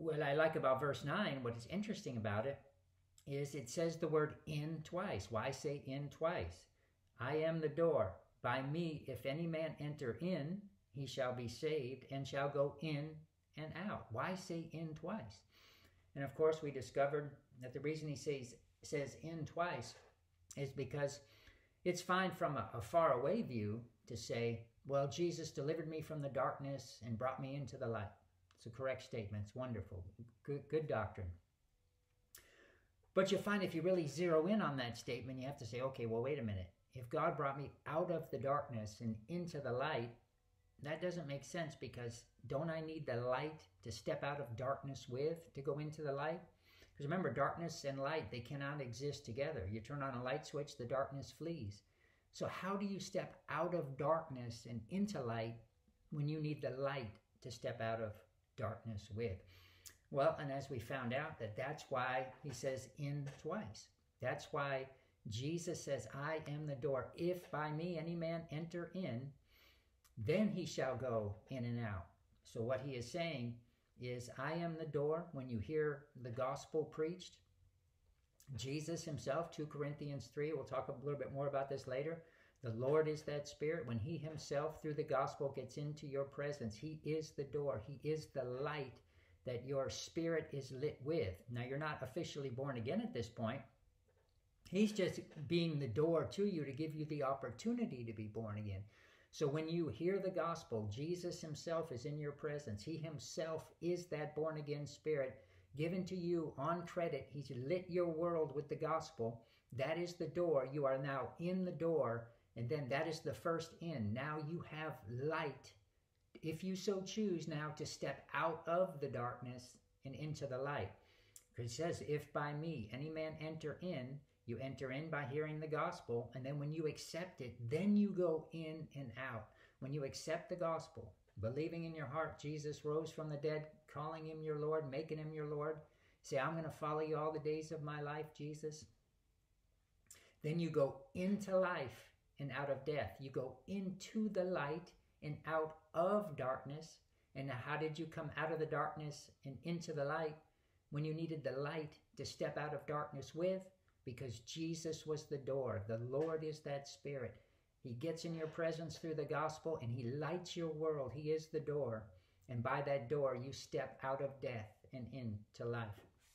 what I like about verse 9, what is interesting about it, is it says the word in twice. Why say in twice? I am the door. By me, if any man enter in, he shall be saved and shall go in and out. Why say in twice? And of course, we discovered that the reason he says in twice is because it's fine from a faraway view to say, well, Jesus delivered me from the darkness and brought me into the light. It's a correct statement. It's wonderful. Good doctrine. But you'll find if you really zero in on that statement, you have to say, okay, well, wait a minute. If God brought me out of the darkness and into the light, that doesn't make sense, because don't I need the light to step out of darkness with to go into the light? Because remember, darkness and light, they cannot exist together. You turn on a light switch, the darkness flees. So how do you step out of darkness and into light when you need the light to step out of darkness with? Well, and as we found out, that's why he says in twice. That's why Jesus says, I am the door. If by me any man enter in, then he shall go in and out. So what he is saying is, I am the door. When you hear the gospel preached, Jesus himself, 2 Corinthians 3, we'll talk a little bit more about this later. The Lord is that Spirit. When he himself, through the gospel, gets into your presence, he is the door. He is the light that your spirit is lit with. Now, you're not officially born again at this point. He's just being the door to you to give you the opportunity to be born again. So when you hear the gospel, Jesus himself is in your presence. He himself is that born again spirit given to you on credit. He's lit your world with the gospel. That is the door. You are now in the door, and then that is the first in. Now you have light, if you so choose now, to step out of the darkness and into the light. Because it says, if by me any man enter in, you enter in by hearing the gospel, and then when you accept it, then you go in and out. When you accept the gospel, believing in your heart Jesus rose from the dead, calling him your Lord, making him your Lord, say, I'm going to follow you all the days of my life, Jesus. Then you go into life and out of death. You go into the light and out of darkness. And now how did you come out of the darkness and into the light? When you needed the light to step out of darkness with, because Jesus was the door. The Lord is that Spirit. He gets in your presence through the gospel and he lights your world. He is the door. And by that door, you step out of death and into life.